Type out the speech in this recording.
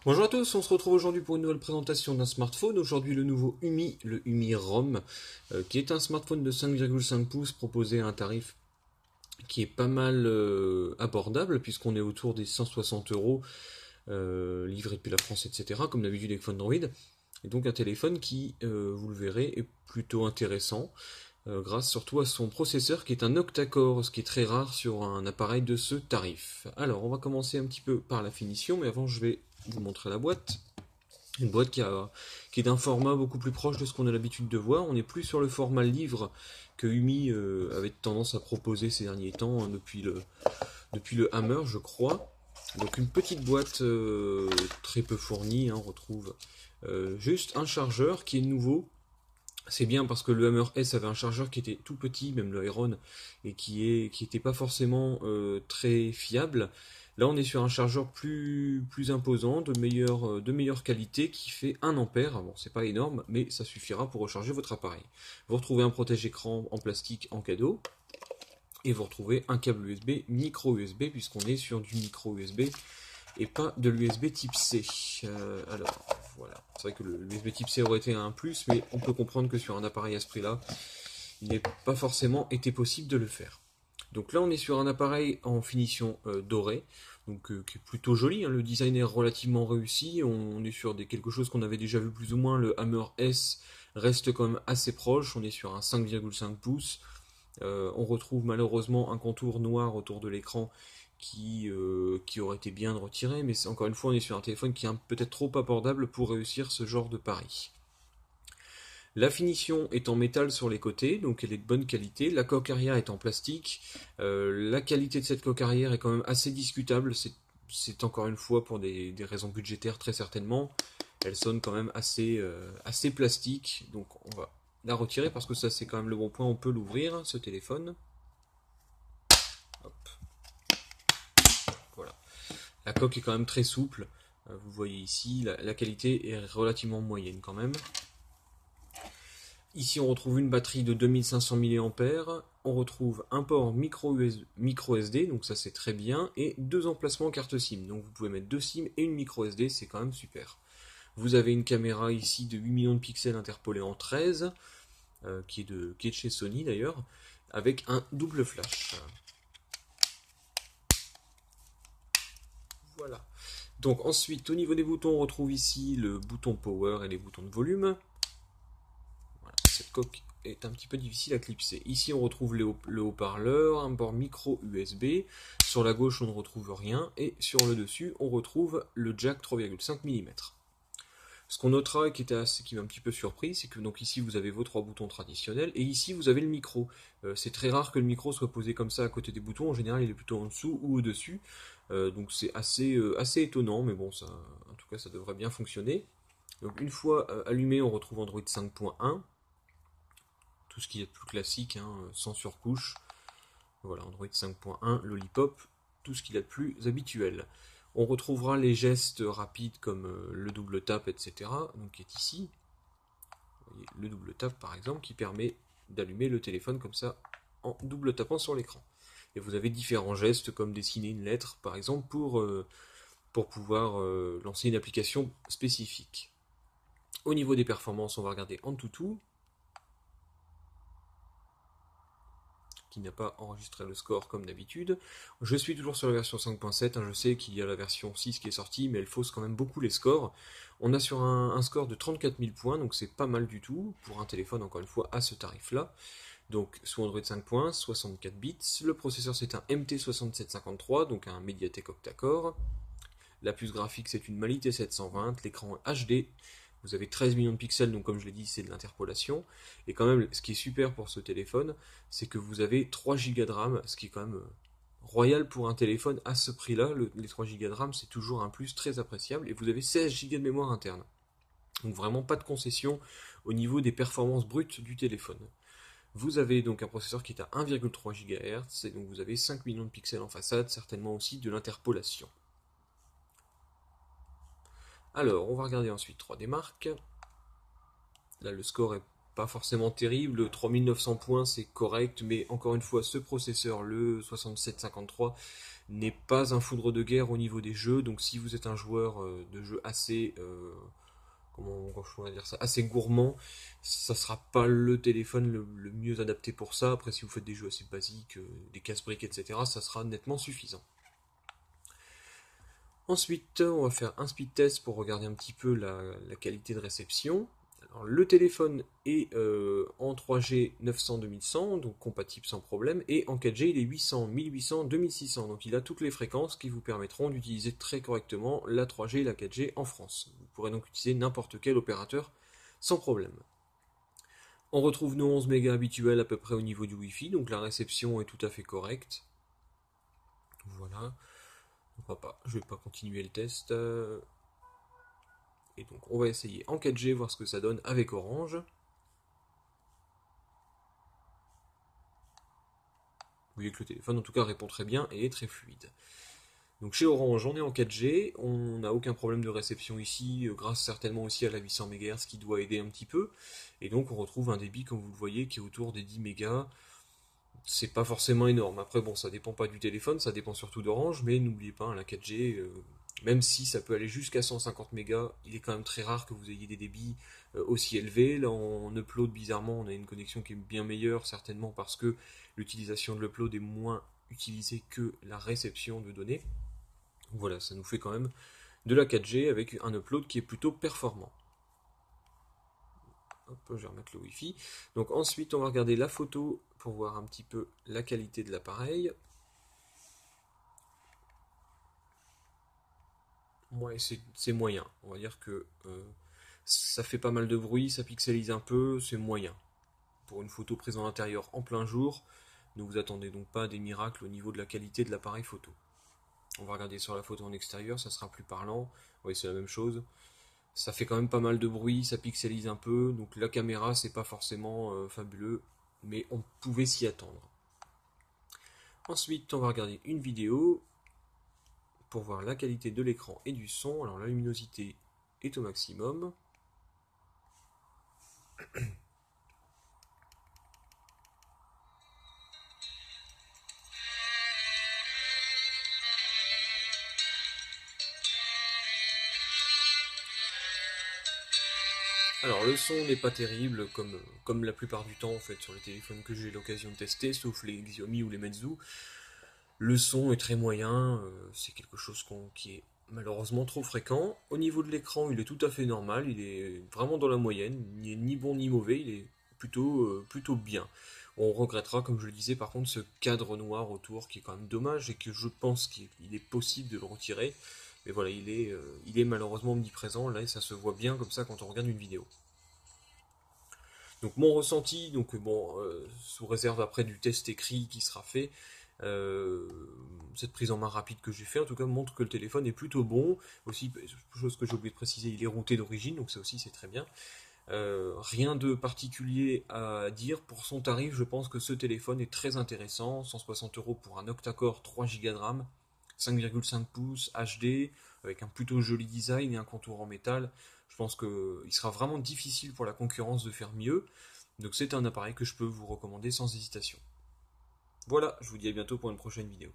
Bonjour à tous, on se retrouve aujourd'hui pour une nouvelle présentation d'un smartphone. Aujourd'hui le nouveau Umi, le Umi ROM, qui est un smartphone de 5,5 pouces proposé à un tarif qui est pas mal abordable puisqu'on est autour des 160 euros livré depuis la France, etc. Comme d'habitude avec Android. Et donc un téléphone qui, vous le verrez, est plutôt intéressant grâce surtout à son processeur qui est un octa-core, ce qui est très rare sur un appareil de ce tarif. Alors on va commencer un petit peu par la finition, mais avant je vais vous montrer la boîte. Une boîte qui est d'un format beaucoup plus proche de ce qu'on a l'habitude de voir. On n'est plus sur le format livre que Umi avait tendance à proposer ces derniers temps, hein, depuis le Hammer, je crois. Donc une petite boîte très peu fournie, hein, on retrouve juste un chargeur qui est nouveau. C'est bien parce que le Hammer S avait un chargeur qui était tout petit, même le Iron, et qui était pas forcément très fiable. Là, on est sur un chargeur plus imposant, de meilleure qualité, qui fait 1 ampère. Bon, c'est pas énorme, mais ça suffira pour recharger votre appareil. Vous retrouvez un protège-écran en plastique en cadeau, et vous retrouvez un câble USB, micro USB, puisqu'on est sur du micro USB et pas de l'USB type C. Alors, voilà. C'est vrai que l'USB type C aurait été un plus, mais on peut comprendre que sur un appareil à ce prix-là, il n'est pas forcément été possible de le faire. Donc là, on est sur un appareil en finition dorée, donc qui est plutôt joli, hein. Le design est relativement réussi. On est sur quelque chose qu'on avait déjà vu plus ou moins. Le Hammer S reste quand même assez proche. On est sur un 5,5 pouces. On retrouve malheureusement un contour noir autour de l'écran qui aurait été bien de retirer, mais encore une fois, on est sur un téléphone qui est peut-être trop abordable pour réussir ce genre de pari. La finition est en métal sur les côtés, donc elle est de bonne qualité. La coque arrière est en plastique. La qualité de cette coque arrière est quand même assez discutable. C'est encore une fois pour des raisons budgétaires très certainement. Elle sonne quand même assez plastique, donc on va la retirer parce que ça c'est quand même le bon point. On peut l'ouvrir, ce téléphone. Hop, voilà. La coque est quand même très souple. Vous voyez ici, la qualité est relativement moyenne quand même. Ici, on retrouve une batterie de 2500 mAh. On retrouve un port micro SD, donc ça c'est très bien, et deux emplacements carte SIM. Donc vous pouvez mettre deux SIM et une micro SD, c'est quand même super. Vous avez une caméra ici de 8 millions de pixels interpolée en 13, qui est de chez Sony d'ailleurs, avec un double flash. Voilà. Donc ensuite, au niveau des boutons, on retrouve ici le bouton power et les boutons de volume. Voilà, cette coque est un petit peu difficile à clipser. Ici, on retrouve le haut-parleur, un port micro USB. Sur la gauche, on ne retrouve rien. Et sur le dessus, on retrouve le jack 3,5 mm. Ce qu'on notera et qui m'a un petit peu surpris, c'est que donc ici vous avez vos trois boutons traditionnels et ici vous avez le micro. C'est très rare que le micro soit posé comme ça à côté des boutons. En général, il est plutôt en dessous ou au-dessus. Donc c'est assez étonnant, mais bon, ça, en tout cas, ça devrait bien fonctionner. Donc une fois allumé, on retrouve Android 5.1, tout ce qui est plus classique, hein, sans surcouche. Voilà, Android 5.1, Lollipop, tout ce qu'il y a de plus habituel. On retrouvera les gestes rapides comme le double tap, etc. Donc qui est ici. Vous voyez, le double tap par exemple qui permet d'allumer le téléphone comme ça en double tapant sur l'écran. Et vous avez différents gestes comme dessiner une lettre par exemple pour pouvoir lancer une application spécifique. Au niveau des performances, on va regarder Antutu, qui n'a pas enregistré le score comme d'habitude. Je suis toujours sur la version 5.7, hein, je sais qu'il y a la version 6 qui est sortie, mais elle fausse quand même beaucoup les scores. On a sur un score de 34 000 points, donc c'est pas mal du tout, pour un téléphone encore une fois à ce tarif-là. Donc sous Android 5 points, 64 bits, le processeur c'est un MT6753, donc un Mediatek octa-core. La puce graphique c'est une Mali T720, l'écran HD. Vous avez 13 millions de pixels, donc comme je l'ai dit, c'est de l'interpolation. Et quand même, ce qui est super pour ce téléphone, c'est que vous avez 3 Go de RAM, ce qui est quand même royal pour un téléphone à ce prix-là. Les 3 Go de RAM, c'est toujours un plus très appréciable. Et vous avez 16 Go de mémoire interne. Donc vraiment pas de concession au niveau des performances brutes du téléphone. Vous avez donc un processeur qui est à 1,3 GHz, et donc vous avez 5 millions de pixels en façade, certainement aussi de l'interpolation. Alors, on va regarder ensuite 3D Mark. Là, le score est pas forcément terrible. 3900 points, c'est correct, mais encore une fois, ce processeur, le 6753, n'est pas un foudre de guerre au niveau des jeux, donc si vous êtes un joueur de jeux assez, comment je pourrais dire ça, assez gourmand, ça sera pas le téléphone le mieux adapté pour ça. Après, si vous faites des jeux assez basiques, des casse-briques, etc., ça sera nettement suffisant. Ensuite, on va faire un speed test pour regarder un petit peu la qualité de réception. Alors, le téléphone est en 3G 900-2100, donc compatible sans problème, et en 4G il est 800, 1800, 2600, donc il a toutes les fréquences qui vous permettront d'utiliser très correctement la 3G et la 4G en France. Vous pourrez donc utiliser n'importe quel opérateur sans problème. On retrouve nos 11 mégas habituels à peu près au niveau du Wi-Fi, donc la réception est tout à fait correcte. Voilà. Je vais pas continuer le test. Et donc on va essayer en 4G, voir ce que ça donne avec Orange. Vous voyez que le téléphone en tout cas répond très bien et est très fluide. Donc chez Orange on est en 4G, on n'a aucun problème de réception ici, grâce certainement aussi à la 800 MHz qui doit aider un petit peu. Et donc on retrouve un débit comme vous le voyez qui est autour des 10 mégas. C'est pas forcément énorme. Après bon, ça dépend pas du téléphone, ça dépend surtout d'Orange, mais n'oubliez pas, la 4G, même si ça peut aller jusqu'à 150 mégas, il est quand même très rare que vous ayez des débits aussi élevés. Là en upload, bizarrement, on a une connexion qui est bien meilleure, certainement parce que l'utilisation de l'upload est moins utilisée que la réception de données. Donc voilà, ça nous fait quand même de la 4G avec un upload qui est plutôt performant. Hop, je vais remettre le Wi-Fi. Donc ensuite, on va regarder la photo pour voir un petit peu la qualité de l'appareil. Ouais, c'est moyen. On va dire que ça fait pas mal de bruit, ça pixelise un peu, c'est moyen. Pour une photo prise en intérieur en plein jour, ne vous attendez donc pas à des miracles au niveau de la qualité de l'appareil photo. On va regarder sur la photo en extérieur, ça sera plus parlant. Oui, c'est la même chose. Ça fait quand même pas mal de bruit, ça pixelise un peu, donc la caméra c'est pas forcément fabuleux, mais on pouvait s'y attendre. Ensuite, on va regarder une vidéo pour voir la qualité de l'écran et du son. Alors la luminosité est au maximum. Alors le son n'est pas terrible comme la plupart du temps en fait sur les téléphones que j'ai eu l'occasion de tester, sauf les Xiaomi ou les Meizu. Le son est très moyen, c'est quelque chose qui est malheureusement trop fréquent. Au niveau de l'écran, il est tout à fait normal, il est vraiment dans la moyenne, il n'est ni bon ni mauvais, il est plutôt bien. On regrettera, comme je le disais, par contre, ce cadre noir autour qui est quand même dommage et que je pense qu'il est possible de le retirer. Mais voilà, il est malheureusement omniprésent, là, et ça se voit bien comme ça quand on regarde une vidéo. Donc mon ressenti, donc bon, sous réserve après du test écrit qui sera fait, euh, cette prise en main rapide que j'ai fait, en tout cas, montre que le téléphone est plutôt bon. Aussi, chose que j'ai oublié de préciser, il est routé d'origine, donc ça aussi c'est très bien. Rien de particulier à dire pour son tarif. Je pense que ce téléphone est très intéressant. 160 € pour un octa-core 3 Go de RAM, 5,5 pouces HD, avec un plutôt joli design et un contour en métal. Je pense qu'il sera vraiment difficile pour la concurrence de faire mieux. Donc c'est un appareil que je peux vous recommander sans hésitation. Voilà, je vous dis à bientôt pour une prochaine vidéo.